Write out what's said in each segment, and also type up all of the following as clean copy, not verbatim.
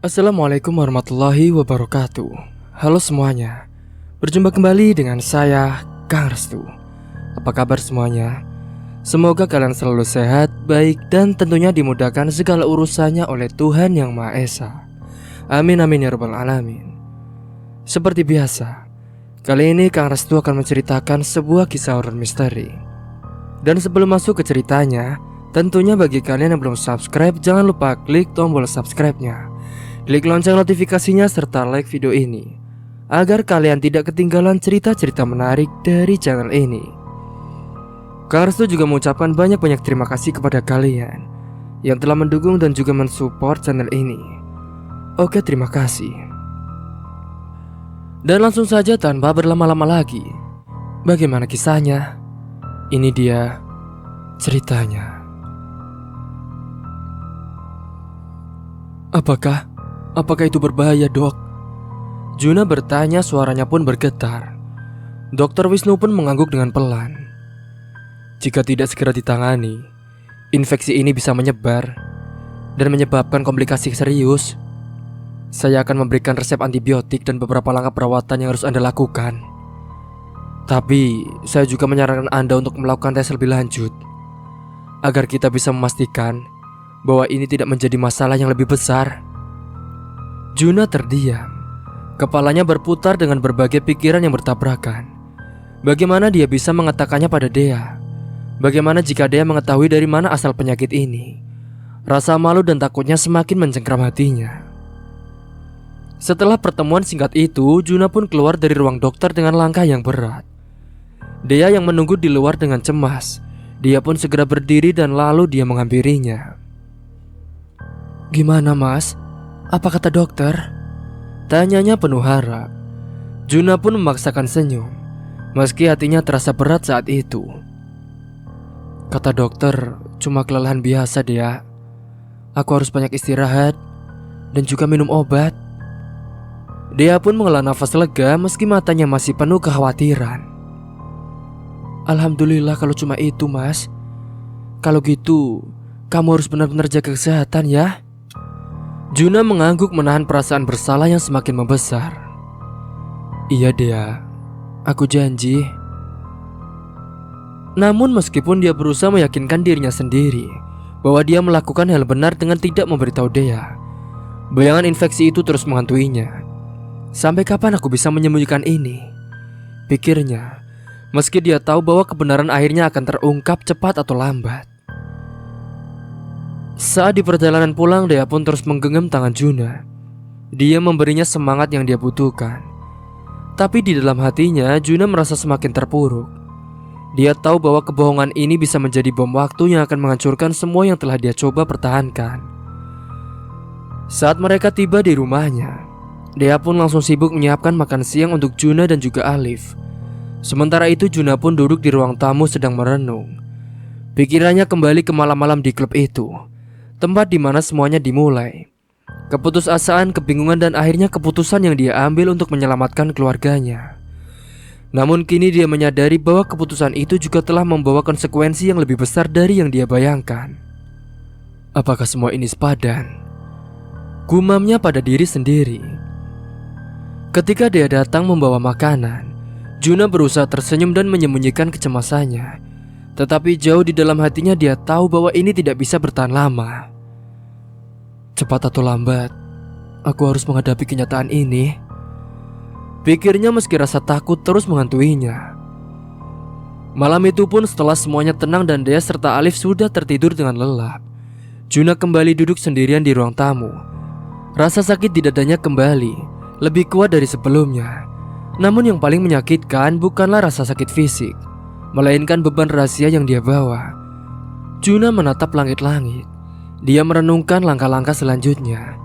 Assalamualaikum warahmatullahi wabarakatuh. Halo semuanya, berjumpa kembali dengan saya, Kang Restu. Apa kabar semuanya? Semoga kalian selalu sehat, baik, dan tentunya dimudahkan segala urusannya oleh Tuhan Yang Maha Esa. Amin amin ya rabbal alamin. Seperti biasa, kali ini Kang Restu akan menceritakan sebuah kisah horor misteri. Dan sebelum masuk ke ceritanya, tentunya bagi kalian yang belum subscribe, jangan lupa klik tombol subscribe-nya, klik lonceng notifikasinya, serta like video ini agar kalian tidak ketinggalan cerita-cerita menarik dari channel ini. Kang Restu juga mengucapkan banyak-banyak terima kasih kepada kalian yang telah mendukung dan juga mensupport channel ini. Oke, terima kasih. Dan langsung saja tanpa berlama-lama lagi, bagaimana kisahnya? Ini dia ceritanya. Apakah itu berbahaya, Dok? Juna bertanya, suaranya pun bergetar. Dokter Wisnu pun mengangguk dengan pelan. Jika tidak segera ditangani, infeksi ini bisa menyebar dan menyebabkan komplikasi serius. Saya akan memberikan resep antibiotik dan beberapa langkah perawatan yang harus Anda lakukan. Tapi saya juga menyarankan Anda untuk melakukan tes lebih lanjut agar kita bisa memastikan bahwa ini tidak menjadi masalah yang lebih besar. Juna terdiam. Kepalanya berputar dengan berbagai pikiran yang bertabrakan. Bagaimana dia bisa mengatakannya pada Dea? Bagaimana jika Dea mengetahui dari mana asal penyakit ini? Rasa malu dan takutnya semakin mencengkram hatinya. Setelah pertemuan singkat itu, Juna pun keluar dari ruang dokter dengan langkah yang berat. Dea yang menunggu di luar dengan cemas. Dia pun segera berdiri dan lalu dia menghampirinya. Gimana, Mas? Apa kata dokter? Tanyanya penuh harap. Juna pun memaksakan senyum, meski hatinya terasa berat saat itu. Kata dokter, cuma kelelahan biasa, Dea. Aku harus banyak istirahat dan juga minum obat. Dea pun menghela nafas lega meski matanya masih penuh kekhawatiran. Alhamdulillah kalau cuma itu, Mas. Kalau gitu, kamu harus benar-benar jaga kesehatan ya. Juna mengangguk menahan perasaan bersalah yang semakin membesar. Iya, Dea, aku janji. Namun meskipun dia berusaha meyakinkan dirinya sendiri bahwa dia melakukan hal benar dengan tidak memberitahu Dea, bayangan infeksi itu terus menghantuinya. Sampai kapan aku bisa menyembunyikan ini? Pikirnya, meski dia tahu bahwa kebenaran akhirnya akan terungkap cepat atau lambat. Saat di perjalanan pulang, Dea pun terus menggenggam tangan Juna. Dia memberinya semangat yang dia butuhkan. Tapi di dalam hatinya, Juna merasa semakin terpuruk. Dia tahu bahwa kebohongan ini bisa menjadi bom waktu yang akan menghancurkan semua yang telah dia coba pertahankan. Saat mereka tiba di rumahnya, Dea pun langsung sibuk menyiapkan makan siang untuk Juna dan juga Alif. Sementara itu Juna pun duduk di ruang tamu sedang merenung. Pikirannya kembali ke malam-malam di klub itu, tempat di mana semuanya dimulai. Keputusasaan, kebingungan, dan akhirnya keputusan yang dia ambil untuk menyelamatkan keluarganya. Namun kini dia menyadari bahwa keputusan itu juga telah membawa konsekuensi yang lebih besar dari yang dia bayangkan. Apakah semua ini sepadan? Gumamnya pada diri sendiri. Ketika dia datang membawa makanan, Juna berusaha tersenyum dan menyembunyikan kecemasannya. Tetapi jauh di dalam hatinya dia tahu bahwa ini tidak bisa bertahan lama. Cepat atau lambat, aku harus menghadapi kenyataan ini, pikirnya meski rasa takut terus menghantuinya. Malam itu pun setelah semuanya tenang dan Dea serta Alif sudah tertidur dengan lelap, Juna kembali duduk sendirian di ruang tamu. Rasa sakit di dadanya kembali lebih kuat dari sebelumnya. Namun yang paling menyakitkan bukanlah rasa sakit fisik, melainkan beban rahasia yang dia bawa. Juna menatap langit-langit. Dia merenungkan langkah-langkah selanjutnya.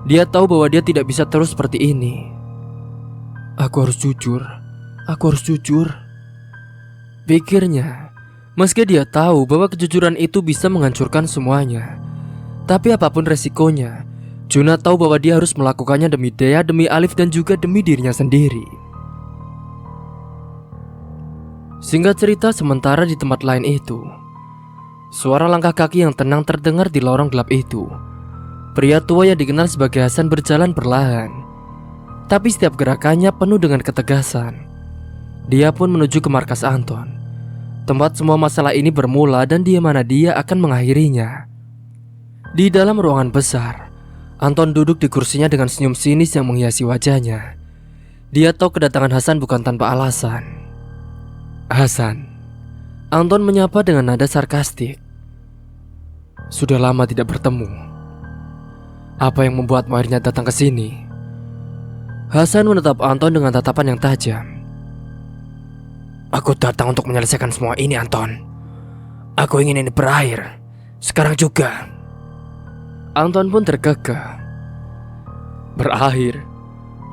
Dia tahu bahwa dia tidak bisa terus seperti ini. Aku harus jujur. Pikirnya, meski dia tahu bahwa kejujuran itu bisa menghancurkan semuanya. Tapi apapun resikonya, Juna tahu bahwa dia harus melakukannya demi Dea, demi Alif, dan juga demi dirinya sendiri. Singkat cerita, sementara di tempat lain itu, suara langkah kaki yang tenang terdengar di lorong gelap itu. Pria tua yang dikenal sebagai Hasan berjalan perlahan, tapi setiap gerakannya penuh dengan ketegasan. Dia pun menuju ke markas Anton, tempat semua masalah ini bermula dan di mana dia akan mengakhirinya. Di dalam ruangan besar, Anton duduk di kursinya dengan senyum sinis yang menghiasi wajahnya. Dia tahu kedatangan Hasan bukan tanpa alasan. "Hasan," Anton menyapa dengan nada sarkastik. "Sudah lama tidak bertemu. Apa yang membuatmu akhirnya datang ke sini?" Hasan menatap Anton dengan tatapan yang tajam. "Aku datang untuk menyelesaikan semua ini, Anton. Aku ingin ini berakhir, sekarang juga." Anton pun terkekeh. "Berakhir?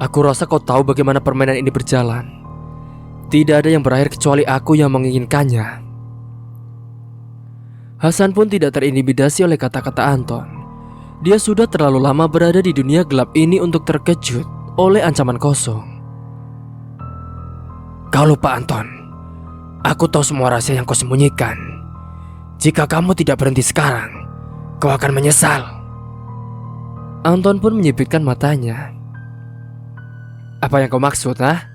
Aku rasa kau tahu bagaimana permainan ini berjalan. Tidak ada yang berakhir kecuali aku yang menginginkannya." Hasan pun tidak terintimidasi oleh kata-kata Anton. Dia sudah terlalu lama berada di dunia gelap ini untuk terkejut oleh ancaman kosong. "Kau lupa, Anton. Aku tahu semua rahasia yang kau sembunyikan. Jika kamu tidak berhenti sekarang, kau akan menyesal." Anton pun menyipitkan matanya. "Apa yang kau maksud, ha?"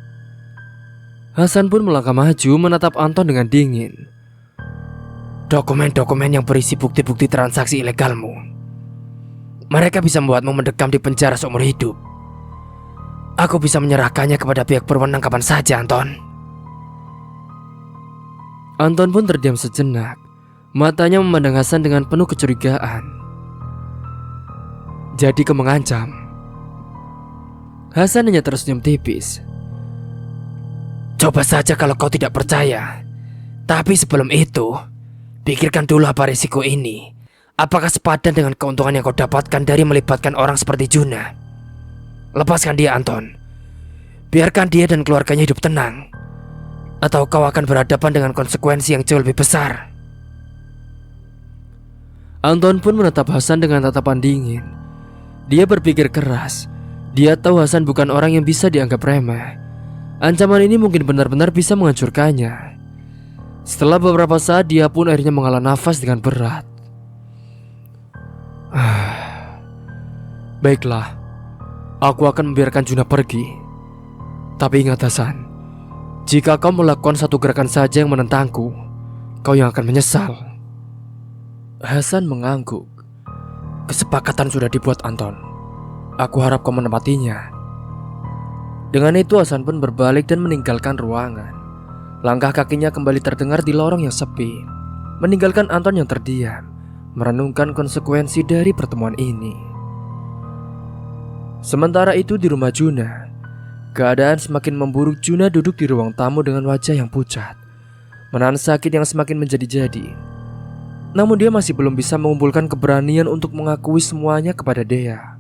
Hasan pun melangkah maju menatap Anton dengan dingin. "Dokumen-dokumen yang berisi bukti-bukti transaksi ilegalmu. Mereka bisa membuatmu mendekam di penjara seumur hidup. Aku bisa menyerahkannya kepada pihak berwenang kapan saja, Anton." Anton pun terdiam sejenak. Matanya memandang Hasan dengan penuh kecurigaan. "Jadi kau mengancam?" Hasan hanya tersenyum tipis. "Coba saja kalau kau tidak percaya. Tapi sebelum itu, pikirkan dulu apa risiko ini. Apakah sepadan dengan keuntungan yang kau dapatkan dari melibatkan orang seperti Juna? Lepaskan dia, Anton. Biarkan dia dan keluarganya hidup tenang. Atau kau akan berhadapan dengan konsekuensi yang jauh lebih besar." Anton pun menatap Hasan dengan tatapan dingin. Dia berpikir keras. Dia tahu Hasan bukan orang yang bisa dianggap remeh. Ancaman ini mungkin benar-benar bisa menghancurkannya. Setelah beberapa saat, dia pun akhirnya menghela nafas dengan berat. "Baiklah, aku akan membiarkan Juna pergi. Tapi ingat, Hasan, jika kau melakukan satu gerakan saja yang menentangku, kau yang akan menyesal." Hasan mengangguk. "Kesepakatan sudah dibuat, Anton. Aku harap kau menepatinya." Dengan itu Hasan pun berbalik dan meninggalkan ruangan. Langkah kakinya kembali terdengar di lorong yang sepi, meninggalkan Anton yang terdiam, merenungkan konsekuensi dari pertemuan ini. Sementara itu di rumah Juna, keadaan semakin memburuk. Juna duduk di ruang tamu dengan wajah yang pucat, menahan sakit yang semakin menjadi-jadi. Namun dia masih belum bisa mengumpulkan keberanian untuk mengakui semuanya kepada Dea.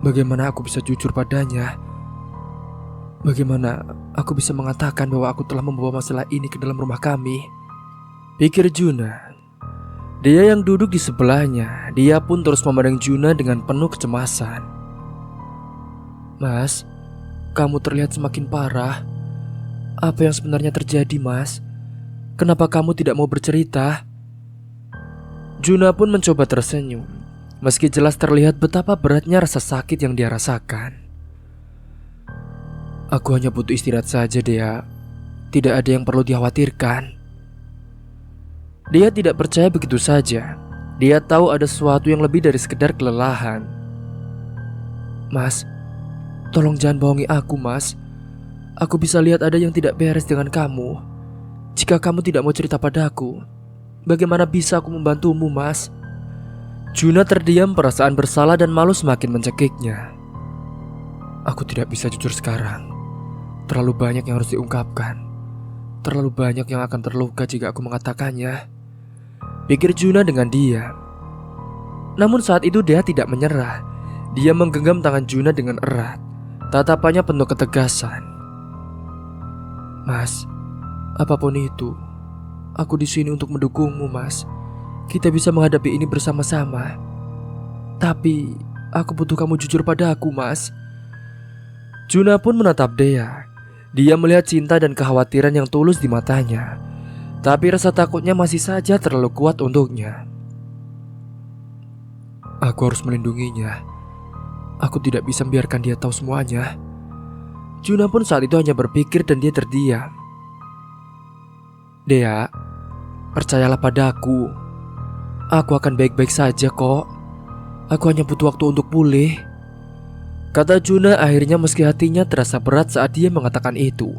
Bagaimana aku bisa jujur padanya? Bagaimana aku bisa mengatakan bahwa aku telah membawa masalah ini ke dalam rumah kami? Pikir Juna. Dia yang duduk di sebelahnya, dia pun terus memandang Juna dengan penuh kecemasan. "Mas, kamu terlihat semakin parah. Apa yang sebenarnya terjadi, Mas? Kenapa kamu tidak mau bercerita?" Juna pun mencoba tersenyum, meski jelas terlihat betapa beratnya rasa sakit yang dia rasakan. "Aku hanya butuh istirahat saja, Dea. Tidak ada yang perlu dikhawatirkan." Dia tidak percaya begitu saja. Dia tahu ada sesuatu yang lebih dari sekedar kelelahan. "Mas, tolong jangan bohongi aku, Mas. Aku bisa lihat ada yang tidak beres dengan kamu. Jika kamu tidak mau cerita padaku, bagaimana bisa aku membantumu, Mas?" Juna terdiam, perasaan bersalah dan malu semakin mencekiknya. "Aku tidak bisa jujur sekarang. Terlalu banyak yang harus diungkapkan. Terlalu banyak yang akan terluka jika aku mengatakannya," pikir Juna dengan diam. Namun saat itu dia tidak menyerah. Dia menggenggam tangan Juna dengan erat. Tatapannya penuh ketegasan. "Mas, apapun itu, aku di sini untuk mendukungmu, Mas. Kita bisa menghadapi ini bersama-sama. Tapi aku butuh kamu jujur pada aku, Mas." Juna pun menatap Dea. Dia melihat cinta dan kekhawatiran yang tulus di matanya, tapi rasa takutnya masih saja terlalu kuat untuknya. Aku harus melindunginya. Aku tidak bisa membiarkan dia tahu semuanya. Juna pun saat itu hanya berpikir dan dia terdiam. Dea, percayalah padaku. Aku akan baik-baik saja kok. Aku hanya butuh waktu untuk pulih, kata Juna akhirnya meski hatinya terasa berat saat dia mengatakan itu.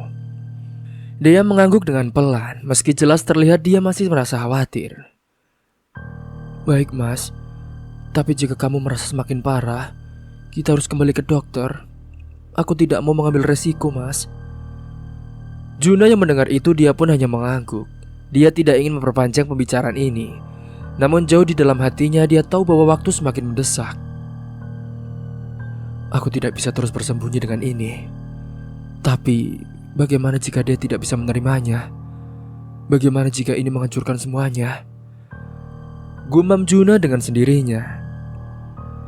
Dea mengangguk dengan pelan meski jelas terlihat dia masih merasa khawatir. Baik mas, tapi jika kamu merasa semakin parah, kita harus kembali ke dokter. Aku tidak mau mengambil resiko mas. Juna yang mendengar itu dia pun hanya mengangguk. Dia tidak ingin memperpanjang pembicaraan ini. Namun jauh di dalam hatinya dia tahu bahwa waktu semakin mendesak. Aku tidak bisa terus bersembunyi dengan ini. Tapi bagaimana jika dia tidak bisa menerimanya? Bagaimana jika ini menghancurkan semuanya? Gumam Juna dengan sendirinya.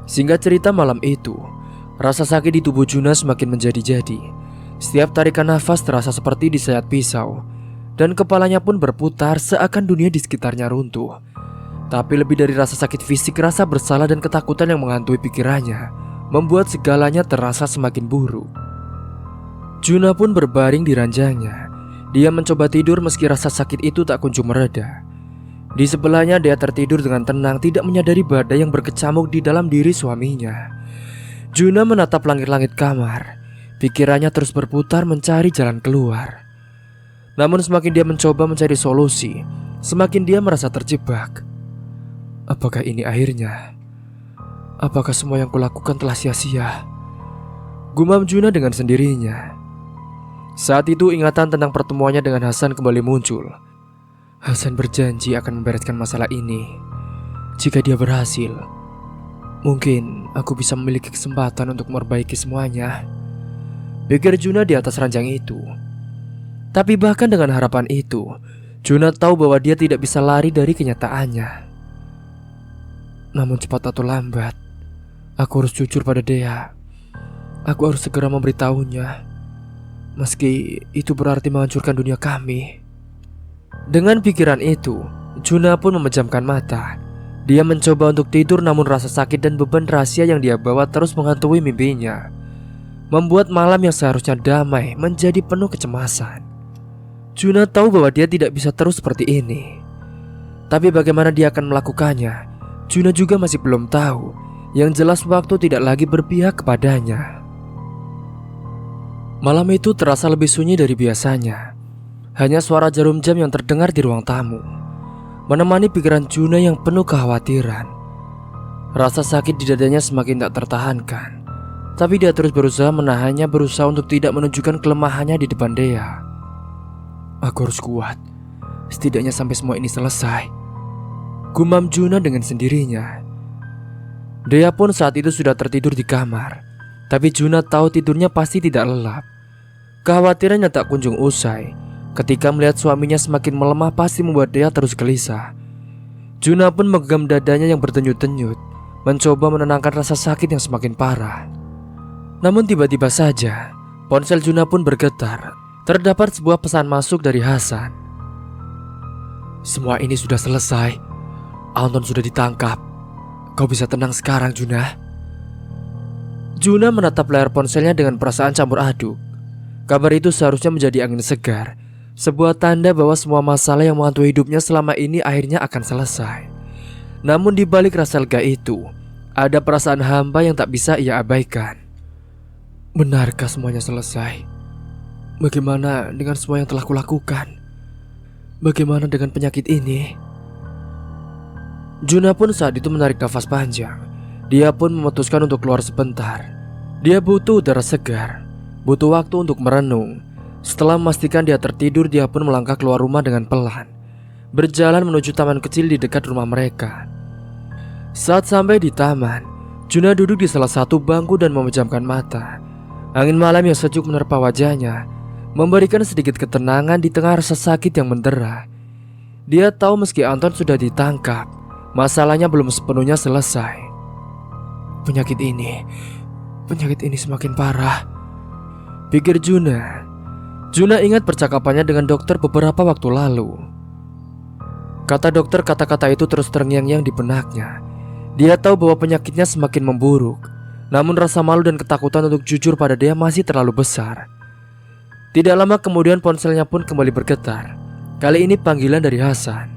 Singkat cerita malam itu, rasa sakit di tubuh Juna semakin menjadi-jadi. Setiap tarikan nafas terasa seperti disayat pisau. Dan kepalanya pun berputar seakan dunia di sekitarnya runtuh. Tapi lebih dari rasa sakit fisik, rasa bersalah dan ketakutan yang menghantui pikirannya membuat segalanya terasa semakin buruk. Juna pun berbaring di ranjangnya. Dia mencoba tidur meski rasa sakit itu tak kunjung mereda. Di sebelahnya dia tertidur dengan tenang, tidak menyadari badai yang berkecamuk di dalam diri suaminya. Juna menatap langit-langit kamar. Pikirannya terus berputar mencari jalan keluar. Namun semakin dia mencoba mencari solusi, semakin dia merasa terjebak. Apakah ini akhirnya? Apakah semua yang kulakukan telah sia-sia? Gumam Juna dengan sendirinya. Saat itu ingatan tentang pertemuannya dengan Hasan kembali muncul. Hasan berjanji akan membereskan masalah ini. Jika dia berhasil, mungkin aku bisa memiliki kesempatan untuk memperbaiki semuanya, pikir Juna di atas ranjang itu. Tapi bahkan dengan harapan itu, Juna tahu bahwa dia tidak bisa lari dari kenyataannya. Namun cepat atau lambat, aku harus jujur pada Dea. Aku harus segera memberitahunya, meski itu berarti menghancurkan dunia kami. Dengan pikiran itu, Juna pun memejamkan mata. Dia mencoba untuk tidur, namun rasa sakit dan beban rahasia yang dia bawa terus menghantui mimpinya, membuat malam yang seharusnya damai menjadi penuh kecemasan. Juna tahu bahwa dia tidak bisa terus seperti ini. Tapi bagaimana dia akan melakukannya? Juna juga masih belum tahu. Yang jelas waktu tidak lagi berpihak kepadanya. Malam itu terasa lebih sunyi dari biasanya. Hanya suara jarum jam yang terdengar di ruang tamu menemani pikiran Juna yang penuh kekhawatiran. Rasa sakit di dadanya semakin tak tertahankan. Tapi dia terus berusaha menahannya, berusaha untuk tidak menunjukkan kelemahannya di depan Dea. Aku harus kuat, setidaknya sampai semua ini selesai, gumam Juna dengan sendirinya. Dea pun saat itu sudah tertidur di kamar. Tapi Juna tahu tidurnya pasti tidak lelap. Kekhawatirannya tak kunjung usai. Ketika melihat suaminya semakin melemah pasti membuat Dea terus gelisah. Juna pun menggenggam dadanya yang berdenyut-denyut, mencoba menenangkan rasa sakit yang semakin parah. Namun tiba-tiba saja ponsel Juna pun bergetar. Terdapat sebuah pesan masuk dari Hasan. Semua ini sudah selesai. Anton sudah ditangkap. Kau bisa tenang sekarang, Juna. Juna menatap layar ponselnya dengan perasaan campur aduk. Kabar itu seharusnya menjadi angin segar, sebuah tanda bahwa semua masalah yang menghantui hidupnya selama ini akhirnya akan selesai. Namun di balik rasa lega itu, ada perasaan hampa yang tak bisa ia abaikan. Benarkah semuanya selesai? Bagaimana dengan semua yang telah kulakukan? Bagaimana dengan penyakit ini? Juna pun saat itu menarik nafas panjang. Dia pun memutuskan untuk keluar sebentar. Dia butuh udara segar, butuh waktu untuk merenung. Setelah memastikan dia tertidur, dia pun melangkah keluar rumah dengan pelan, berjalan menuju taman kecil di dekat rumah mereka. Saat sampai di taman, Juna duduk di salah satu bangku dan memejamkan mata. Angin malam yang sejuk menerpa wajahnya, memberikan sedikit ketenangan di tengah rasa sakit yang mendera. Dia tahu meski Anton sudah ditangkap, masalahnya belum sepenuhnya selesai. Penyakit ini semakin parah, pikir Juna. Juna ingat percakapannya dengan dokter beberapa waktu lalu. Kata dokter, kata-kata itu terus terngiang-ngiang di benaknya. Dia tahu bahwa penyakitnya semakin memburuk, namun rasa malu dan ketakutan untuk jujur pada Dea masih terlalu besar. Tidak lama kemudian ponselnya pun kembali bergetar. Kali ini panggilan dari Hasan.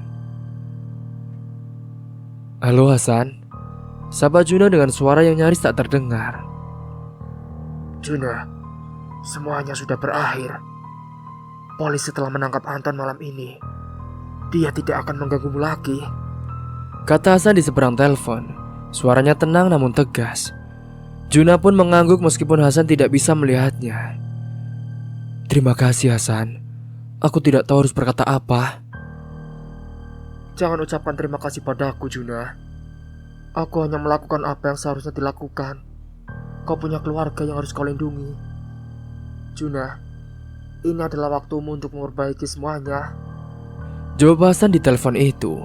"Halo Hasan," sapa Juna dengan suara yang nyaris tak terdengar. "Juna, semuanya sudah berakhir. Polisi telah menangkap Anton malam ini. Dia tidak akan mengganggumu lagi," kata Hasan di seberang telepon. Suaranya tenang namun tegas. Juna pun mengangguk meskipun Hasan tidak bisa melihatnya. "Terima kasih Hasan. Aku tidak tahu harus berkata apa." "Jangan ucapkan terima kasih padaku, Juna. Aku hanya melakukan apa yang seharusnya dilakukan. Kau punya keluarga yang harus kau lindungi. Juna, ini adalah waktumu untuk memperbaiki semuanya." Jawab Hasan di telepon itu.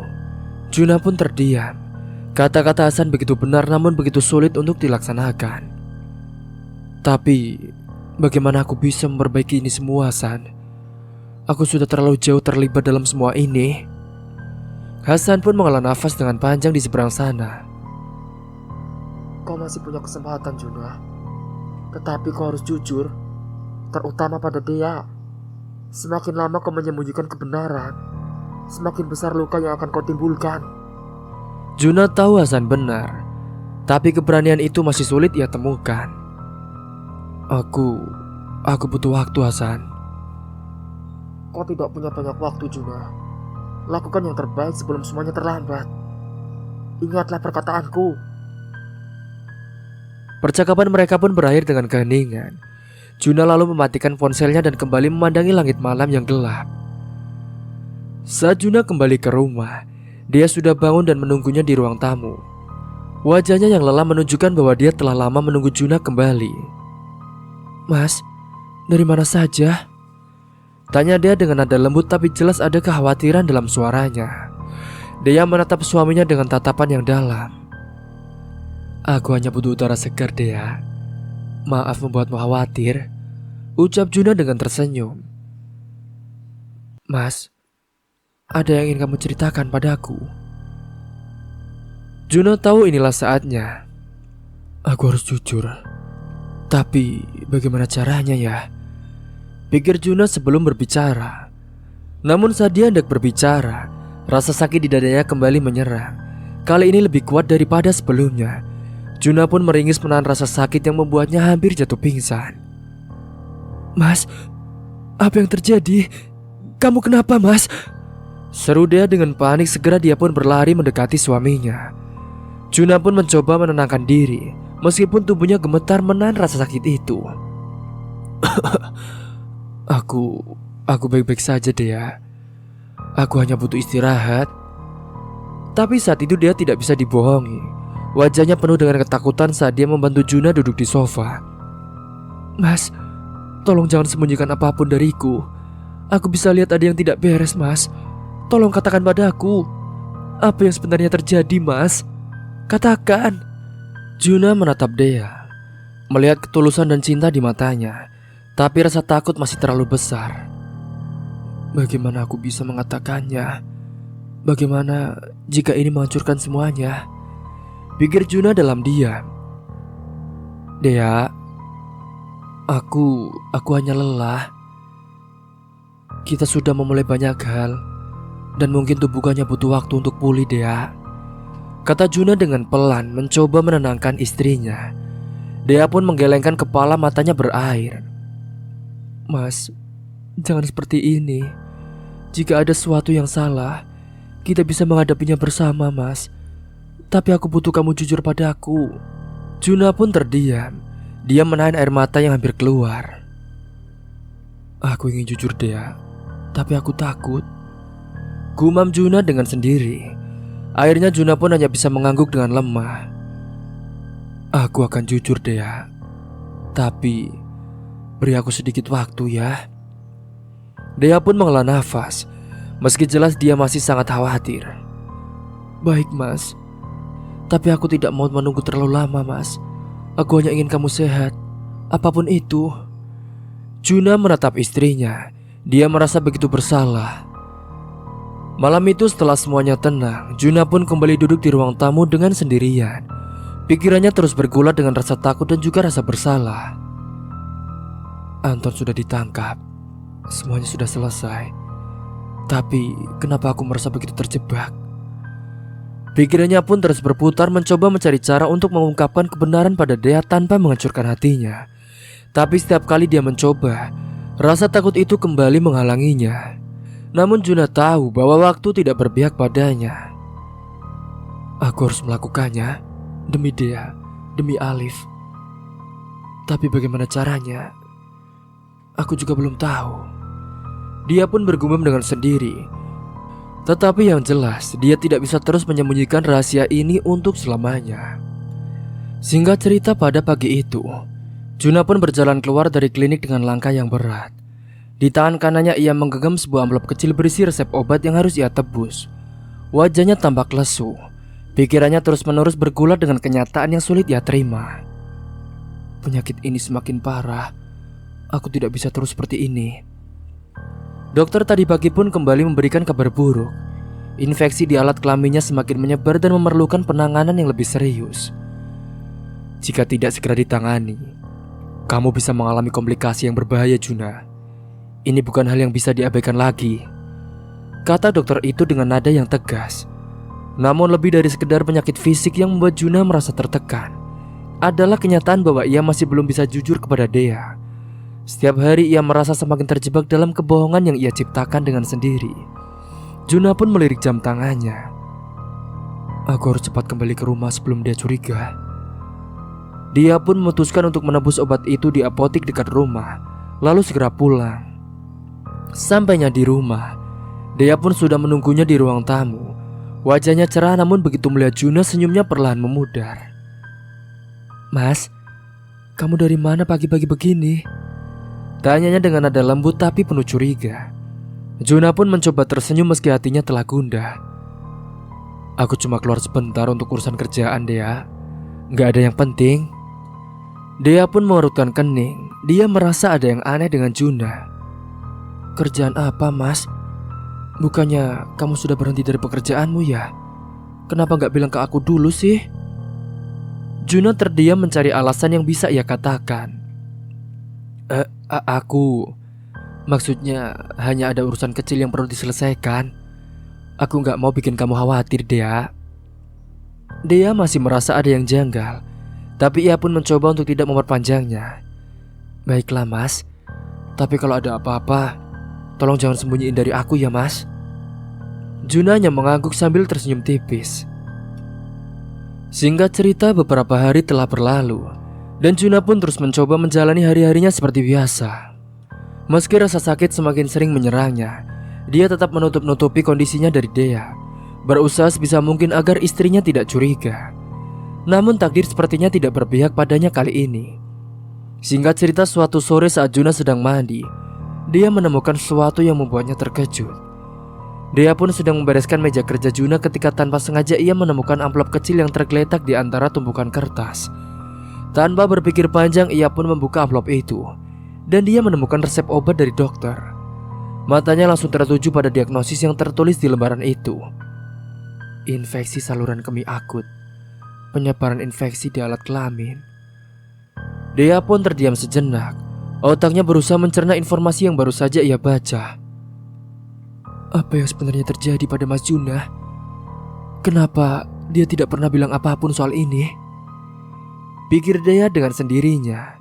Juna pun terdiam. Kata-kata Hasan begitu benar namun begitu sulit untuk dilaksanakan. "Tapi bagaimana aku bisa memperbaiki ini semua, Hasan? Aku sudah terlalu jauh terlibat dalam semua ini." Hasan pun menghela nafas dengan panjang di seberang sana. "Kau masih punya kesempatan, Juna. Tetapi kau harus jujur, terutama pada Dea. Semakin lama kau menyembunyikan kebenaran, semakin besar luka yang akan kau timbulkan." Juna tahu Hasan benar, tapi keberanian itu masih sulit ia temukan. Aku butuh waktu, Hasan." "Kau tidak punya banyak waktu, Juna. Lakukan yang terbaik sebelum semuanya terlambat. Ingatlah perkataanku." Percakapan mereka pun berakhir dengan keheningan. Juna lalu mematikan ponselnya dan kembali memandangi langit malam yang gelap. Saat Juna kembali ke rumah, dia sudah bangun dan menunggunya di ruang tamu. Wajahnya yang lelah menunjukkan bahwa dia telah lama menunggu Juna kembali. "Mas, dari mana saja?" tanya dia dengan nada lembut tapi jelas ada kekhawatiran dalam suaranya. Dia menatap suaminya dengan tatapan yang dalam. "Aku hanya butuh udara segar, Dea. Maaf membuatmu khawatir," ucap Juna dengan tersenyum. "Mas, ada yang ingin kamu ceritakan padaku?" Juna tahu inilah saatnya. "Aku harus jujur. Tapi bagaimana caranya ya?" pikir Juna sebelum berbicara. Namun saat dia hendak berbicara, rasa sakit di dadanya kembali menyerang. Kali ini lebih kuat daripada sebelumnya. Juna pun meringis menahan rasa sakit yang membuatnya hampir jatuh pingsan. "Mas, apa yang terjadi? Kamu kenapa, Mas?" seru dia dengan panik. Segera dia pun berlari mendekati suaminya. Juna pun mencoba menenangkan diri, meskipun tubuhnya gemetar menahan rasa sakit itu. Aku baik-baik saja, Dea. Aku hanya butuh istirahat." Tapi saat itu dia tidak bisa dibohongi. Wajahnya penuh dengan ketakutan saat dia membantu Juna duduk di sofa. "Mas, tolong jangan sembunyikan apapun dariku. Aku bisa lihat ada yang tidak beres, Mas. Tolong katakan padaku, apa yang sebenarnya terjadi, Mas? Katakan." Juna menatap Dea, melihat ketulusan dan cinta di matanya, tapi rasa takut masih terlalu besar. "Bagaimana aku bisa mengatakannya? Bagaimana jika ini menghancurkan semuanya?" pikir Juna dalam diam. "Dea, aku hanya lelah. Kita sudah memulai banyak hal, dan mungkin tubuhnya butuh waktu untuk pulih, Dea," kata Juna dengan pelan mencoba menenangkan istrinya. Dea pun menggelengkan kepala, matanya berair. "Mas, jangan seperti ini. Jika ada sesuatu yang salah, kita bisa menghadapinya bersama, Mas. Tapi aku butuh kamu jujur padaku." Juna pun terdiam. Dia menahan air mata yang hampir keluar. "Aku ingin jujur, Dea, tapi aku takut," gumam Juna dengan sendiri. Akhirnya Juna pun hanya bisa mengangguk dengan lemah. "Aku akan jujur, Dea. Tapi beri aku sedikit waktu ya." Dea pun menghela nafas, meski jelas dia masih sangat khawatir. "Baik, Mas. Tapi aku tidak mau menunggu terlalu lama, Mas. Aku hanya ingin kamu sehat, apapun itu." Juna menatap istrinya. Dia merasa begitu bersalah. Malam itu setelah semuanya tenang, Juna pun kembali duduk di ruang tamu dengan sendirian. Pikirannya terus bergulat dengan rasa takut dan juga rasa bersalah. Anton sudah ditangkap. Semuanya sudah selesai. Tapi kenapa aku merasa begitu terjebak? Pikirannya pun terus berputar mencoba mencari cara untuk mengungkapkan kebenaran pada Dea tanpa menghancurkan hatinya. Tapi setiap kali dia mencoba, rasa takut itu kembali menghalanginya. Namun Juna tahu bahwa waktu tidak berpihak padanya. Aku harus melakukannya demi Dea, demi Alif. Tapi bagaimana caranya? Aku juga belum tahu. Dia pun bergumam dengan sendiri. Tetapi yang jelas, dia tidak bisa terus menyembunyikan rahasia ini untuk selamanya. Singkat cerita, pada pagi itu, Juna pun berjalan keluar dari klinik dengan langkah yang berat. Di tangan kanannya ia menggenggam sebuah amplop kecil berisi resep obat yang harus ia tebus. Wajahnya tampak lesu. Pikirannya terus-menerus bergulat dengan kenyataan yang sulit ia terima. Penyakit ini semakin parah. Aku tidak bisa terus seperti ini. Dokter tadi pagi pun kembali memberikan kabar buruk. Infeksi di alat kelaminnya semakin menyebar dan memerlukan penanganan yang lebih serius. Jika tidak segera ditangani, kamu bisa mengalami komplikasi yang berbahaya, Juna. Ini bukan hal yang bisa diabaikan lagi, kata dokter itu dengan nada yang tegas. Namun lebih dari sekedar penyakit fisik yang membuat Juna merasa tertekan adalah kenyataan bahwa ia masih belum bisa jujur kepada Dea. Setiap hari ia merasa semakin terjebak dalam kebohongan yang ia ciptakan dengan sendiri. Juna pun melirik jam tangannya. Aku harus cepat kembali ke rumah sebelum dia curiga. Dia pun memutuskan untuk menebus obat itu di apotik dekat rumah, lalu segera pulang. Sampainya di rumah, Dea pun sudah menunggunya di ruang tamu. Wajahnya cerah, namun begitu melihat Juna senyumnya perlahan memudar. Mas, kamu dari mana pagi-pagi begini? Tanyanya dengan nada lembut tapi penuh curiga. Juna pun mencoba tersenyum meski hatinya telah gundah. Aku cuma keluar sebentar untuk urusan kerjaan, Dea. Gak ada yang penting. Dea pun mengerutkan kening. Dia merasa ada yang aneh dengan Juna. Kerjaan apa, Mas? Bukannya kamu sudah berhenti dari pekerjaanmu ya? Kenapa gak bilang ke aku dulu sih? Juna terdiam mencari alasan yang bisa ia katakan. Maksudnya hanya ada urusan kecil yang perlu diselesaikan. Aku gak mau bikin kamu khawatir, Dea. Dea masih merasa ada yang janggal, tapi ia pun mencoba untuk tidak memperpanjangnya. Baiklah, Mas. Tapi kalau ada apa-apa, tolong jangan sembunyiin dari aku ya, Mas. Juna hanya mengangguk sambil tersenyum tipis. Singkat cerita, beberapa hari telah berlalu dan Juna pun terus mencoba menjalani hari-harinya seperti biasa. Meski rasa sakit semakin sering menyerangnya, dia tetap menutup-nutupi kondisinya dari Dea, berusaha sebisa mungkin agar istrinya tidak curiga. Namun takdir sepertinya tidak berpihak padanya kali ini. Singkat cerita, suatu sore saat Juna sedang mandi, dia menemukan sesuatu yang membuatnya terkejut. Dea pun sedang membereskan meja kerja Juna ketika tanpa sengaja ia menemukan amplop kecil yang tergeletak di antara tumpukan kertas. Tanpa berpikir panjang, ia pun membuka amplop itu dan dia menemukan resep obat dari dokter. Matanya langsung tertuju pada diagnosis yang tertulis di lembaran itu. Infeksi saluran kemih akut, penyebaran infeksi di alat kelamin. Dea pun terdiam sejenak. Otaknya berusaha mencerna informasi yang baru saja ia baca. Apa yang sebenarnya terjadi pada Mas Juna? Kenapa dia tidak pernah bilang apapun soal ini? Pikir Dea dengan sendirinya.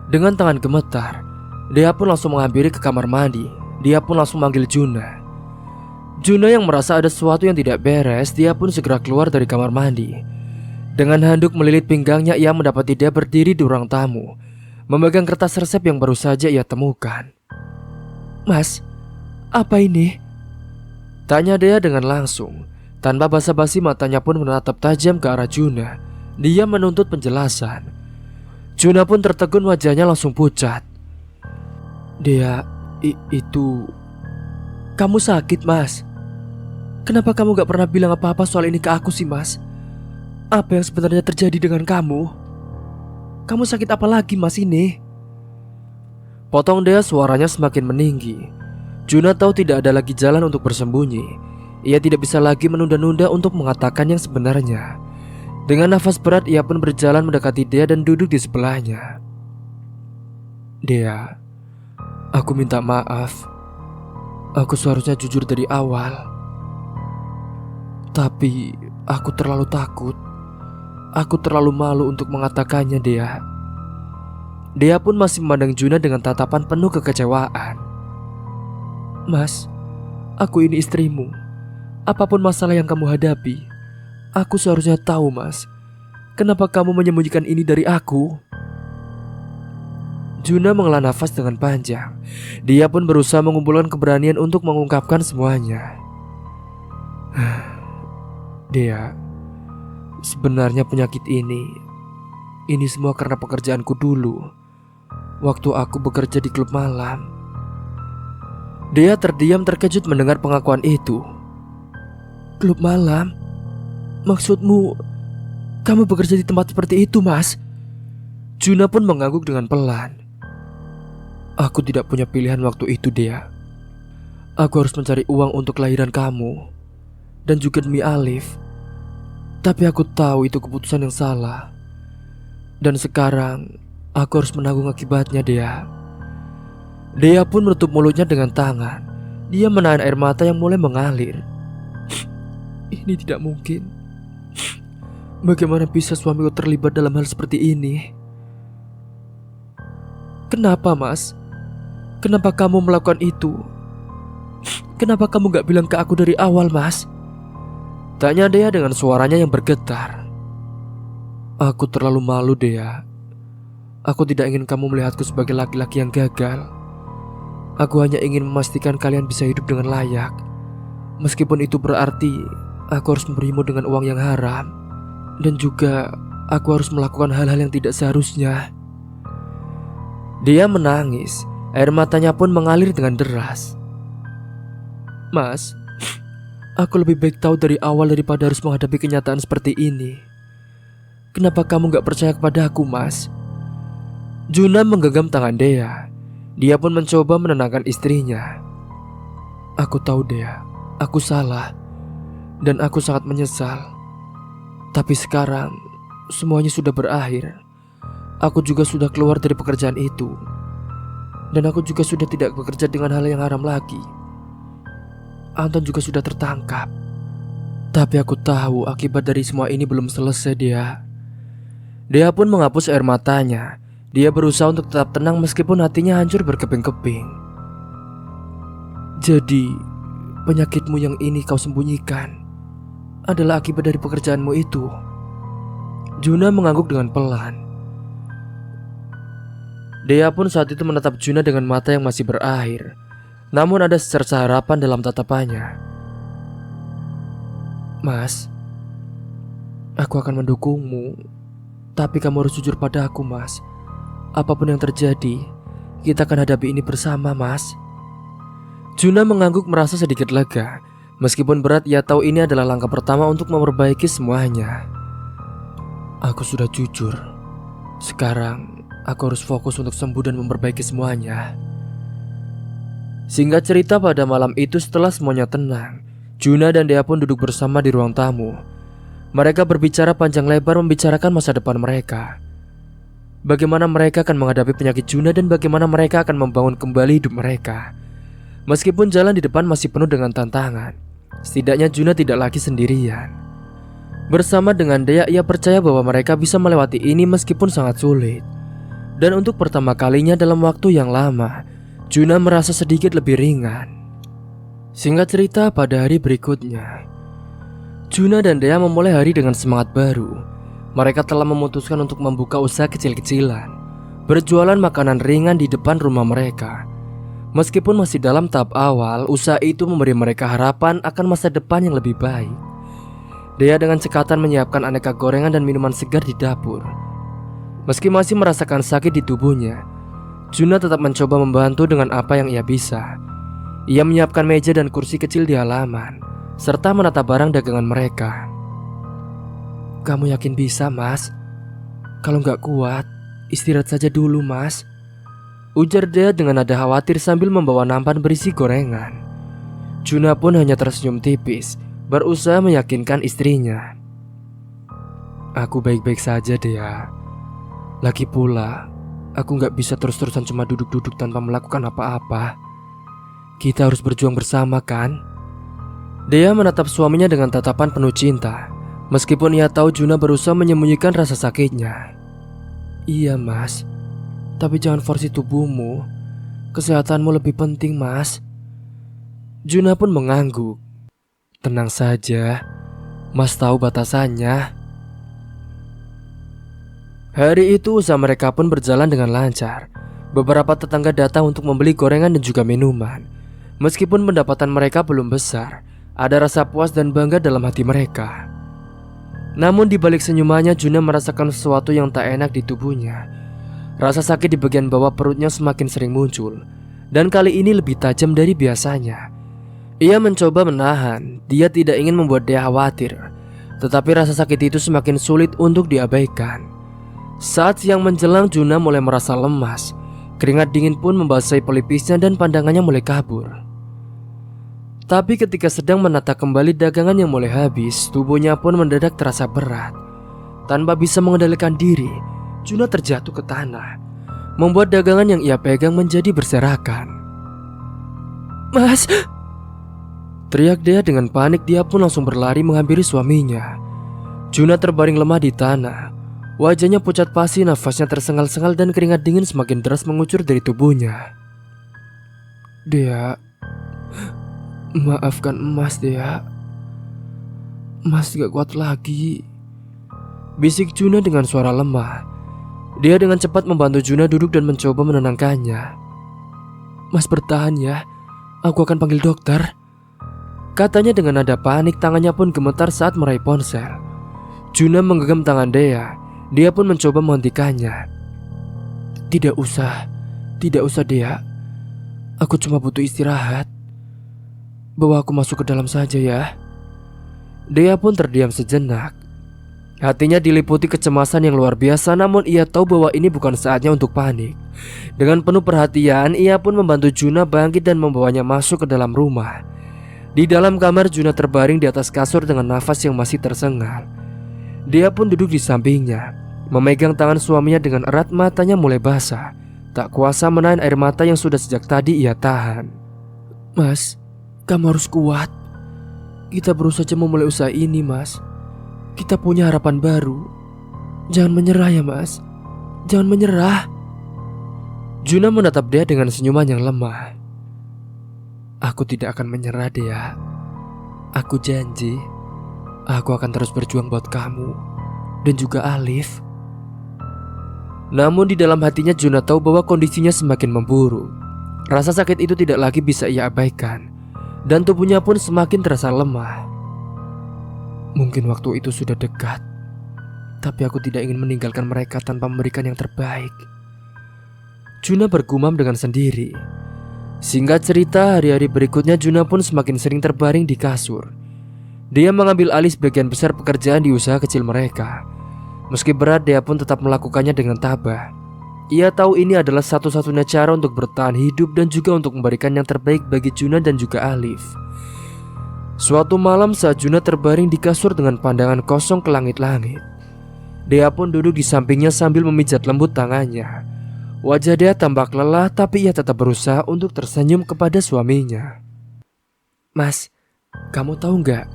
Dengan tangan gemetar, Dea pun langsung menghampiri ke kamar mandi. Dia pun langsung manggil Juna. Juna yang merasa ada sesuatu yang tidak beres, dia pun segera keluar dari kamar mandi. Dengan handuk melilit pinggangnya, ia mendapati dia berdiri di ruang tamu, memegang kertas resep yang baru saja ia temukan. Mas, apa ini? Tanya Dea dengan langsung. Tanpa basa-basi, matanya pun menatap tajam ke arah Juna. Dia menuntut penjelasan. Juna pun tertegun, wajahnya langsung pucat. Dea, itu... Kamu sakit, Mas? Kenapa kamu gak pernah bilang apa-apa soal ini ke aku sih, Mas? Apa yang sebenarnya terjadi dengan kamu? Kamu sakit apa lagi, Mas, ini? Potong Dea, suaranya semakin meninggi. Juna tahu tidak ada lagi jalan untuk bersembunyi. Ia tidak bisa lagi menunda-nunda untuk mengatakan yang sebenarnya. Dengan nafas berat ia pun berjalan mendekati Dea dan duduk di sebelahnya. Dea, aku minta maaf. Aku seharusnya jujur dari awal. Tapi aku terlalu takut. Aku terlalu malu untuk mengatakannya, Dea. Dea pun masih memandang Juna dengan tatapan penuh kekecewaan. Mas, aku ini istrimu. Apapun masalah yang kamu hadapi, aku seharusnya tahu, Mas. Kenapa kamu menyembunyikan ini dari aku? Juna menghela nafas dengan panjang. Dia pun berusaha mengumpulkan keberanian untuk mengungkapkan semuanya. Dea, sebenarnya penyakit ini semua karena pekerjaanku dulu. Waktu aku bekerja di klub malam. Dea terdiam terkejut mendengar pengakuan itu. Klub malam? Maksudmu, kamu bekerja di tempat seperti itu, Mas? Juna pun mengangguk dengan pelan. Aku tidak punya pilihan waktu itu, Dea. Aku harus mencari uang untuk kelahiran kamu dan juga demi Alif. Tapi aku tahu itu keputusan yang salah. Dan sekarang aku harus menanggung akibatnya, Dea. Dea pun menutup mulutnya dengan tangan. Dia menahan air mata yang mulai mengalir. Ini tidak mungkin. Bagaimana bisa suamiku terlibat dalam hal seperti ini? Kenapa, Mas? Kenapa kamu melakukan itu? Kenapa kamu gak bilang ke aku dari awal, Mas? Tanya Dea dengan suaranya yang bergetar. Aku terlalu malu, Dea. Aku tidak ingin kamu melihatku sebagai laki-laki yang gagal. Aku hanya ingin memastikan kalian bisa hidup dengan layak. Meskipun itu berarti aku harus memberimu dengan uang yang haram. Dan juga aku harus melakukan hal-hal yang tidak seharusnya. Dia menangis. Air matanya pun mengalir dengan deras. Mas, aku lebih baik tahu dari awal daripada harus menghadapi kenyataan seperti ini. Kenapa kamu gak percaya kepada aku, Mas? Juna menggenggam tangan Dea. Dia pun mencoba menenangkan istrinya. Aku tahu, Dea, aku salah. Dan aku sangat menyesal. Tapi sekarang semuanya sudah berakhir. Aku juga sudah keluar dari pekerjaan itu. Dan aku juga sudah tidak bekerja dengan hal yang haram lagi. Anton juga sudah tertangkap. Tapi aku tahu akibat dari semua ini belum selesai, Dea. Dea pun menghapus air matanya. Dia berusaha untuk tetap tenang meskipun hatinya hancur berkeping-keping. Jadi, penyakitmu yang ini kau sembunyikan adalah akibat dari pekerjaanmu itu. Juna mengangguk dengan pelan. Dea pun saat itu menatap Juna dengan mata yang masih berair. Namun ada secerca harapan dalam tatapannya. Mas, aku akan mendukungmu. Tapi kamu harus jujur pada aku, Mas. Apapun yang terjadi, kita akan hadapi ini bersama, Mas. Juna mengangguk merasa sedikit lega. Meskipun berat, ia tahu ini adalah langkah pertama untuk memperbaiki semuanya. Aku sudah jujur. Sekarang aku harus fokus untuk sembuh dan memperbaiki semuanya. Singkat cerita, pada malam itu setelah semuanya tenang, Juna dan Dea pun duduk bersama di ruang tamu. Mereka berbicara panjang lebar membicarakan masa depan mereka. Bagaimana mereka akan menghadapi penyakit Juna dan bagaimana mereka akan membangun kembali hidup mereka. Meskipun jalan di depan masih penuh dengan tantangan, setidaknya Juna tidak lagi sendirian. Bersama dengan Dea, ia percaya bahwa mereka bisa melewati ini meskipun sangat sulit. Dan untuk pertama kalinya dalam waktu yang lama, Juna merasa sedikit lebih ringan. Singkat cerita, pada hari berikutnya, Juna dan Dea memulai hari dengan semangat baru. Mereka telah memutuskan untuk membuka usaha kecil-kecilan, berjualan makanan ringan di depan rumah mereka. Meskipun masih dalam tahap awal, usaha itu memberi mereka harapan akan masa depan yang lebih baik. Dea dengan cekatan menyiapkan aneka gorengan dan minuman segar di dapur. Meski masih merasakan sakit di tubuhnya, Juna tetap mencoba membantu dengan apa yang ia bisa. Ia menyiapkan meja dan kursi kecil di halaman, serta menata barang dagangan mereka. Kamu yakin bisa, Mas? Kalau nggak kuat, istirahat saja dulu, Mas. ujar Dea dengan nada khawatir sambil membawa nampan berisi gorengan. Juna pun hanya tersenyum tipis, berusaha meyakinkan istrinya. Aku baik-baik saja, Dea. Lagi pula, aku gak bisa terus-terusan cuma duduk-duduk tanpa melakukan apa-apa. Kita harus berjuang bersama, kan? Dea menatap suaminya dengan tatapan penuh cinta, meskipun ia tahu Juna berusaha menyembunyikan rasa sakitnya. Iya, Mas. Tapi jangan forsi tubuhmu. Kesehatanmu lebih penting, Mas. Juna pun mengangguk. Tenang saja, Mas tahu batasannya. Hari itu usaha mereka pun berjalan dengan lancar. Beberapa tetangga datang untuk membeli gorengan dan juga minuman. Meskipun pendapatan mereka belum besar, ada rasa puas dan bangga dalam hati mereka. Namun di balik senyumannya, Juna merasakan sesuatu yang tak enak di tubuhnya. Rasa sakit di bagian bawah perutnya semakin sering muncul, dan kali ini lebih tajam dari biasanya. Ia mencoba menahan, dia tidak ingin membuat dia khawatir. Tetapi rasa sakit itu semakin sulit untuk diabaikan. Saat siang menjelang, Juna mulai merasa lemas. Keringat dingin pun membasahi pelipisnya dan pandangannya mulai kabur. Tapi ketika sedang menata kembali dagangan yang mulai habis, tubuhnya pun mendadak terasa berat. Tanpa bisa mengendalikan diri, Juna terjatuh ke tanah, membuat dagangan yang ia pegang menjadi berserakan. Mas! Teriak dia dengan panik. Dia pun langsung berlari menghampiri suaminya. Juna terbaring lemah di tanah. Wajahnya pucat pasi, nafasnya tersengal-sengal dan keringat dingin semakin deras mengucur dari tubuhnya. Dea, maafkan Mas, Dea. Mas gak kuat lagi, bisik Juna dengan suara lemah. Dia dengan cepat membantu Juna duduk dan mencoba menenangkannya. Mas bertahan ya, aku akan panggil dokter, katanya dengan nada panik. Tangannya pun gemetar saat meraih ponsel. Juna menggenggam tangan Dea. Dia pun mencoba menghentikannya. Tidak usah Dea. Aku cuma butuh istirahat. Bawa aku masuk ke dalam saja ya. Dea pun terdiam sejenak. Hatinya diliputi kecemasan yang luar biasa, namun ia tahu bahwa ini bukan saatnya untuk panik. Dengan penuh perhatian, ia pun membantu Juna bangkit dan membawanya masuk ke dalam rumah. Di dalam kamar, Juna terbaring di atas kasur dengan nafas yang masih tersengal. Dia pun duduk di sampingnya, memegang tangan suaminya dengan erat. Matanya mulai basah, tak kuasa menahan air mata yang sudah sejak tadi ia tahan. Mas, kamu harus kuat. Kita baru saja memulai usaha ini, Mas. Kita punya harapan baru. Jangan menyerah ya, Mas. Jangan menyerah. Juna menatap dia dengan senyuman yang lemah. Aku tidak akan menyerah, Dea. Aku janji, aku akan terus berjuang buat kamu dan juga Alif. Namun di dalam hatinya Juna tahu bahwa kondisinya semakin memburuk. Rasa sakit itu tidak lagi bisa ia abaikan, dan tubuhnya pun semakin terasa lemah. Mungkin waktu itu sudah dekat, tapi aku tidak ingin meninggalkan mereka tanpa memberikan yang terbaik. Juna bergumam dengan sendiri. Singkat cerita, hari-hari berikutnya Juna pun semakin sering terbaring di kasur. Dia mengambil alih sebagian besar pekerjaan di usaha kecil mereka. Meski berat, dia pun tetap melakukannya dengan tabah. Ia tahu ini adalah satu-satunya cara untuk bertahan hidup dan juga untuk memberikan yang terbaik bagi Juna dan juga Alif. Suatu malam saat Juna terbaring di kasur dengan pandangan kosong ke langit-langit, dia pun duduk di sampingnya sambil memijat lembut tangannya. Wajah dia tampak lelah, tapi ia tetap berusaha untuk tersenyum kepada suaminya. Mas, kamu tahu nggak?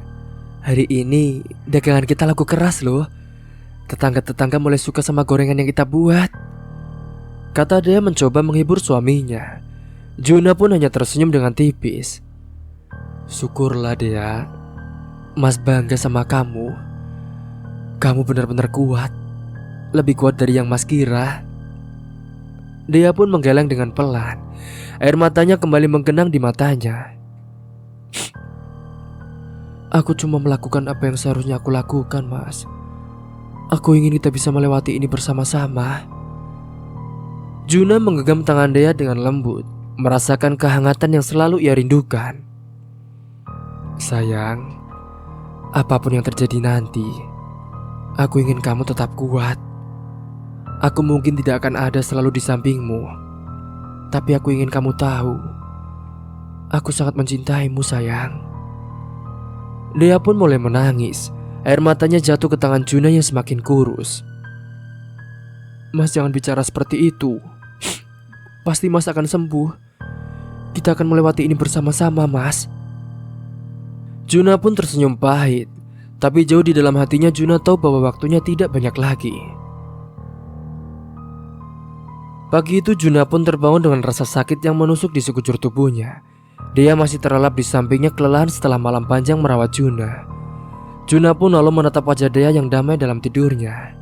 Hari ini dagangan kita laku keras loh. Tetangga-tetangga mulai suka sama gorengan yang kita buat, kata dia mencoba menghibur suaminya. Juna pun hanya tersenyum dengan tipis. Syukurlah Dea, Mas bangga sama kamu. Kamu benar-benar kuat, lebih kuat dari yang Mas kira. Dia pun menggeleng dengan pelan. Air matanya kembali menggenang di matanya. Aku cuma melakukan apa yang seharusnya aku lakukan, Mas. Aku ingin kita bisa melewati ini bersama-sama. Juna menggenggam tangan Dea dengan lembut, merasakan kehangatan yang selalu ia rindukan. Sayang, apapun yang terjadi nanti, aku ingin kamu tetap kuat. Aku mungkin tidak akan ada selalu di sampingmu, Tapi aku ingin kamu tahu, aku sangat mencintaimu sayang. Dia pun mulai menangis. Air matanya jatuh ke tangan Juna yang semakin kurus. Mas, jangan bicara seperti itu. Pasti Mas akan sembuh. Kita akan melewati ini bersama-sama, Mas. Juna pun tersenyum pahit. Tapi jauh di dalam hatinya Juna tahu bahwa waktunya tidak banyak lagi. Pagi itu Juna pun terbangun dengan rasa sakit yang menusuk di sekujur tubuhnya. Dia masih terlelap di sampingnya kelelahan setelah malam panjang merawat Juna. Juna pun lalu menatap wajah Dea yang damai dalam tidurnya.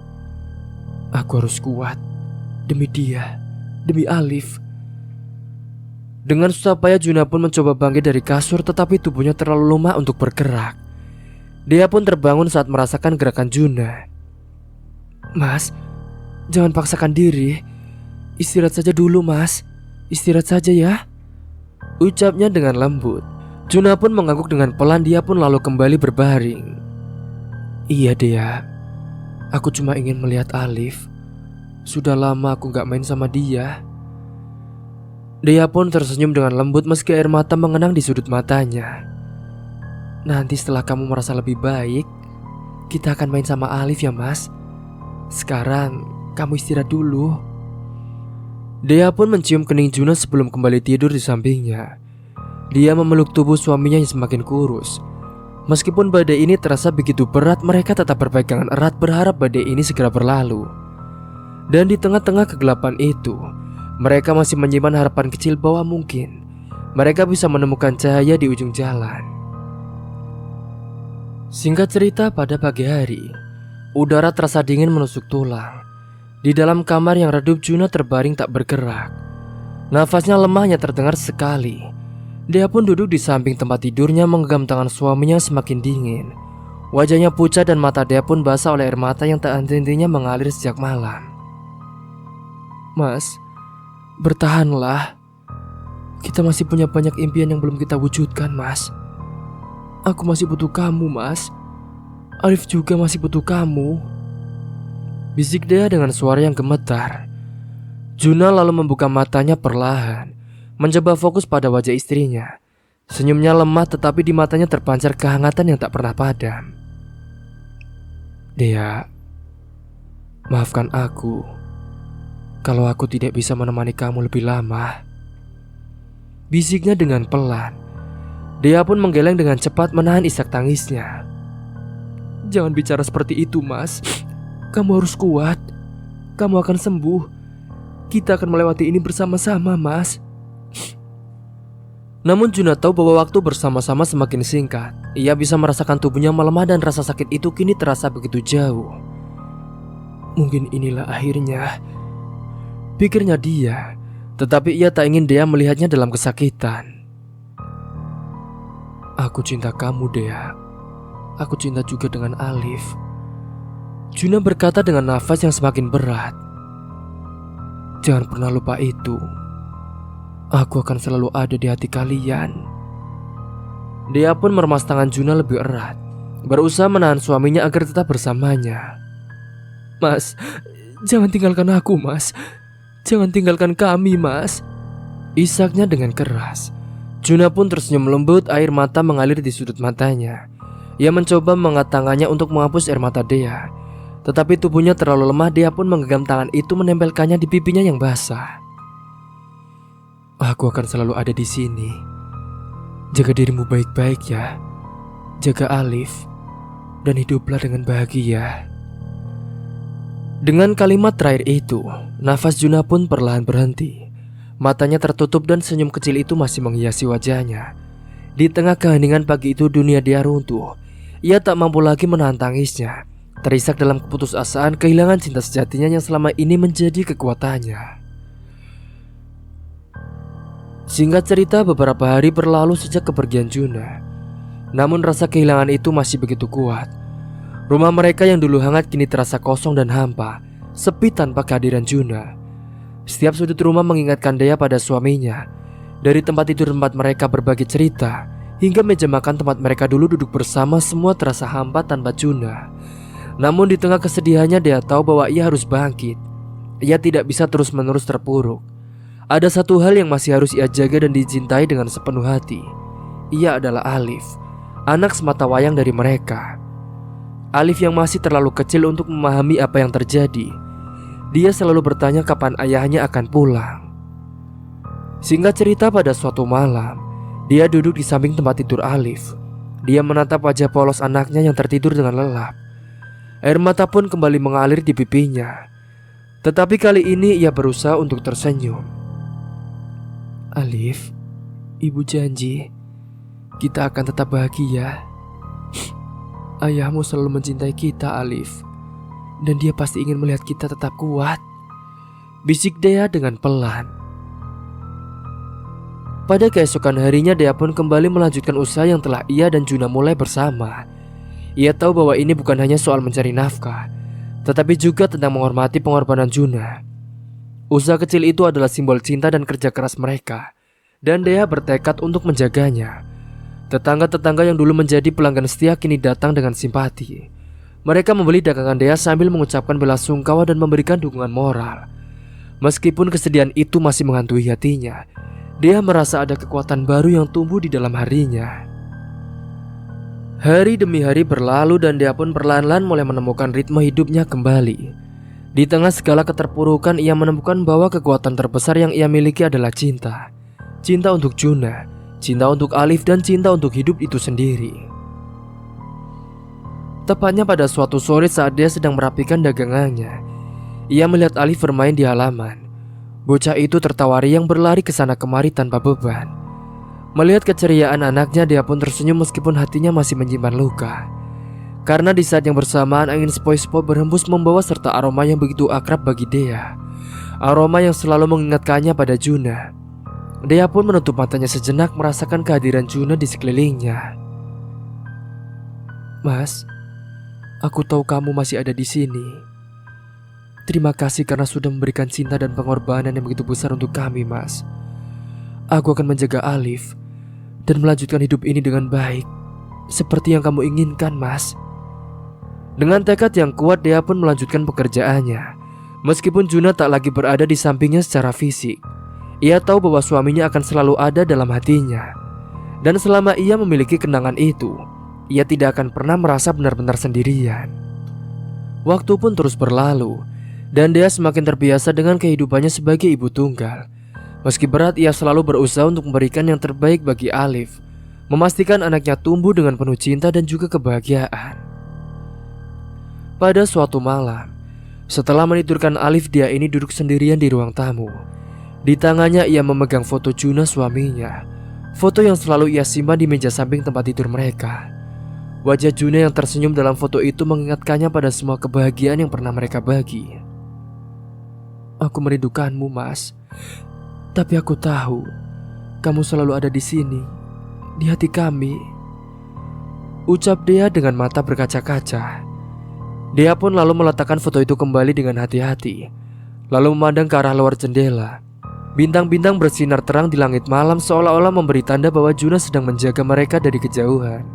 Aku harus kuat. Demi dia. Demi Alif. Dengan susah payah Juna pun mencoba bangkit dari kasur, tetapi tubuhnya terlalu lemah untuk bergerak. Dia pun terbangun saat merasakan gerakan Juna. Mas, jangan paksakan diri. Istirahat saja dulu, Mas. Istirahat saja ya, ucapnya dengan lembut. Juna pun mengangguk dengan pelan. Dia pun lalu kembali berbaring. Iya Dea, aku cuma ingin melihat Alif. Sudah lama aku gak main sama dia. Dea pun tersenyum dengan lembut meski air mata mengenang di sudut matanya. Nanti setelah kamu merasa lebih baik, kita akan main sama Alif ya Mas. Sekarang kamu istirahat dulu. Dea pun mencium kening Juna sebelum kembali tidur di sampingnya. Dia memeluk tubuh suaminya yang semakin kurus. Meskipun badai ini terasa begitu berat, mereka tetap berpegangan erat berharap badai ini segera berlalu. Dan di tengah-tengah kegelapan itu, mereka masih menyimpan harapan kecil bahwa mungkin mereka bisa menemukan cahaya di ujung jalan. Singkat cerita, pada pagi hari, udara terasa dingin menusuk tulang. Di dalam kamar yang redup, Juna terbaring tak bergerak. Nafasnya lemahnya terdengar sekali. Dia pun duduk di samping tempat tidurnya menggenggam tangan suaminya semakin dingin. Wajahnya pucat dan mata dia pun basah oleh air mata yang tak henti-hentinya mengalir sejak malam. Mas, bertahanlah. Kita masih punya banyak impian yang belum kita wujudkan, Mas. Aku masih butuh kamu, Mas. Alif juga masih butuh kamu, bisik Dea dengan suara yang gemetar. Juna lalu membuka matanya perlahan, mencoba fokus pada wajah istrinya. Senyumnya lemah tetapi di matanya terpancar kehangatan yang tak pernah padam. Dea, maafkan aku kalau aku tidak bisa menemani kamu lebih lama, bisiknya dengan pelan. Dea pun menggeleng dengan cepat menahan isak tangisnya. Jangan bicara seperti itu, Mas. Kamu harus kuat. Kamu akan sembuh. Kita akan melewati ini bersama-sama, Mas. Namun Juna tahu bahwa waktu bersama-sama semakin singkat. Ia bisa merasakan tubuhnya melemah dan rasa sakit itu kini terasa begitu jauh. Mungkin inilah akhirnya, pikirnya dia. Tetapi ia tak ingin Dea melihatnya dalam kesakitan. Aku cinta kamu, Dea. Aku cinta juga dengan Alif. Juna berkata dengan nafas yang semakin berat. Jangan pernah lupa itu. Aku akan selalu ada di hati kalian. Dia pun meremas tangan Juna lebih erat, berusaha menahan suaminya agar tetap bersamanya. Mas, jangan tinggalkan aku, Mas. Jangan tinggalkan kami, Mas, isaknya dengan keras. Juna pun tersenyum lembut, air mata mengalir di sudut matanya. Ia mencoba mengangkat tangannya untuk menghapus air mata Dea. Tetapi tubuhnya terlalu lemah. Dia pun menggenggam tangan itu menempelkannya di pipinya yang basah. Aku akan selalu ada di sini. Jaga dirimu baik-baik ya. Jaga Alif. Dan hiduplah dengan bahagia. Dengan kalimat terakhir itu, nafas Juna pun perlahan berhenti. Matanya tertutup dan senyum kecil itu masih menghiasi wajahnya. Di tengah keheningan pagi itu, dunia dia runtuh. Ia tak mampu lagi menahan tangisnya. Terisak dalam keputusasaan kehilangan cinta sejatinya yang selama ini menjadi kekuatannya. Singkat cerita, beberapa hari berlalu sejak kepergian Juna. Namun rasa kehilangan itu masih begitu kuat. Rumah mereka yang dulu hangat kini terasa kosong dan hampa, sepi tanpa kehadiran Juna. Setiap sudut rumah mengingatkan Dea pada suaminya. Dari tempat tidur tempat mereka berbagi cerita, hingga meja makan tempat mereka dulu duduk bersama, semua terasa hampa tanpa Juna. Namun di tengah kesedihannya, Dea tahu bahwa ia harus bangkit. Ia tidak bisa terus-menerus terpuruk. Ada satu hal yang masih harus ia jaga dan dicintai dengan sepenuh hati. Ia adalah Alif, anak sematawayang dari mereka. Alif yang masih terlalu kecil untuk memahami apa yang terjadi. Dia selalu bertanya kapan ayahnya akan pulang. Singkat cerita, pada suatu malam, dia duduk di samping tempat tidur Alif. Dia menatap wajah polos anaknya yang tertidur dengan lelap. Air mata pun kembali mengalir di pipinya. Tetapi kali ini ia berusaha untuk tersenyum. Alif, ibu janji kita akan tetap bahagia. Ayahmu selalu mencintai kita, Alif, dan dia pasti ingin melihat kita tetap kuat, bisik Dea dengan pelan. Pada keesokan harinya, Dea pun kembali melanjutkan usaha yang telah ia dan Juna mulai bersama. Ia tahu bahwa ini bukan hanya soal mencari nafkah, tetapi juga tentang menghormati pengorbanan Juna. Usaha kecil itu adalah simbol cinta dan kerja keras mereka, dan Dea bertekad untuk menjaganya. Tetangga-tetangga yang dulu menjadi pelanggan setia kini datang dengan simpati. Mereka membeli dagangan Dea sambil mengucapkan bela sungkawa dan memberikan dukungan moral. Meskipun kesedihan itu masih menghantui hatinya, Dea merasa ada kekuatan baru yang tumbuh di dalam harinya. Hari demi hari berlalu dan Dea pun perlahan-lahan mulai menemukan ritme hidupnya kembali. Di tengah segala keterpurukan, ia menemukan bahwa kekuatan terbesar yang ia miliki adalah cinta. Cinta untuk Juna, cinta untuk Alif, dan cinta untuk hidup itu sendiri. Tepatnya pada suatu sore saat dia sedang merapikan dagangannya, ia melihat Alif bermain di halaman. Bocah itu tertawa riang berlari ke sana kemari tanpa beban. Melihat keceriaan anaknya, dia pun tersenyum meskipun hatinya masih menyimpan luka. Karena di saat yang bersamaan angin sepoi-sepoi berhembus membawa serta aroma yang begitu akrab bagi Dea. Aroma yang selalu mengingatkannya pada Juna. Dea pun menutup matanya sejenak merasakan kehadiran Juna di sekelilingnya. Mas, aku tahu kamu masih ada di sini. Terima kasih karena sudah memberikan cinta dan pengorbanan yang begitu besar untuk kami, Mas. Aku akan menjaga Alif dan melanjutkan hidup ini dengan baik, seperti yang kamu inginkan, Mas. Dengan tekad yang kuat, Dea pun melanjutkan pekerjaannya. Meskipun Juna tak lagi berada di sampingnya secara fisik, ia tahu bahwa suaminya akan selalu ada dalam hatinya. Dan selama ia memiliki kenangan itu, ia tidak akan pernah merasa benar-benar sendirian. Waktu pun terus berlalu, dan Dea semakin terbiasa dengan kehidupannya sebagai ibu tunggal. Meski berat, ia selalu berusaha untuk memberikan yang terbaik bagi Alif, memastikan anaknya tumbuh dengan penuh cinta dan juga kebahagiaan. Pada suatu malam, setelah menidurkan Alif, dia ini duduk sendirian di ruang tamu. Di tangannya ia memegang foto Juna suaminya, foto yang selalu ia simpan di meja samping tempat tidur mereka. Wajah Juna yang tersenyum dalam foto itu mengingatkannya pada semua kebahagiaan yang pernah mereka bagi. Aku merindukanmu, Mas. Tapi aku tahu kamu selalu ada di sini, di hati kami, ucap Dea dengan mata berkaca-kaca. Dea pun lalu meletakkan foto itu kembali dengan hati-hati, lalu memandang ke arah luar jendela. Bintang-bintang bersinar terang di langit malam seolah-olah memberi tanda bahwa Juna sedang menjaga mereka dari kejauhan.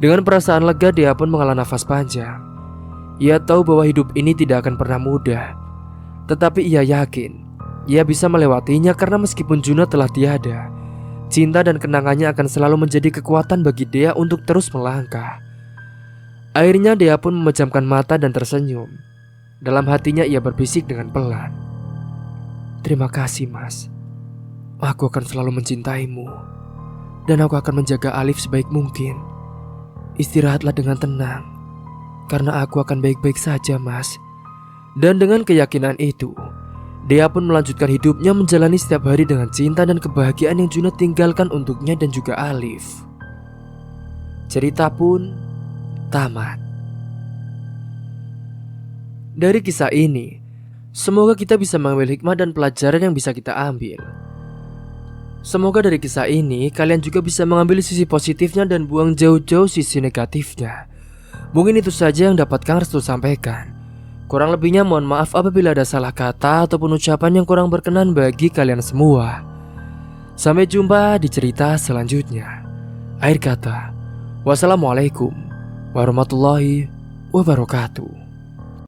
Dengan perasaan lega, Dea pun menghela nafas panjang. Ia tahu bahwa hidup ini tidak akan pernah mudah, tetapi ia yakin ia bisa melewatinya karena meskipun Juna telah tiada, cinta dan kenangannya akan selalu menjadi kekuatan bagi Dea untuk terus melangkah. Akhirnya Dea pun memejamkan mata dan tersenyum. Dalam hatinya ia berbisik dengan pelan, terima kasih, Mas. Aku akan selalu mencintaimu, dan aku akan menjaga Alif sebaik mungkin. Istirahatlah dengan tenang, karena aku akan baik-baik saja, Mas. Dan dengan keyakinan itu, Dea pun melanjutkan hidupnya menjalani setiap hari dengan cinta dan kebahagiaan yang Juna tinggalkan untuknya dan juga Alif. Cerita pun tamat. Dari kisah ini, semoga kita bisa mengambil hikmah dan pelajaran yang bisa kita ambil. Semoga dari kisah ini kalian juga bisa mengambil sisi positifnya dan buang jauh-jauh sisi negatifnya. Mungkin itu saja yang dapat Kang Restu sampaikan. Kurang lebihnya mohon maaf apabila ada salah kata ataupun ucapan yang kurang berkenan bagi kalian semua. Sampai jumpa di cerita selanjutnya. Akhir kata, wassalamualaikum warahmatullahi wabarakatuh.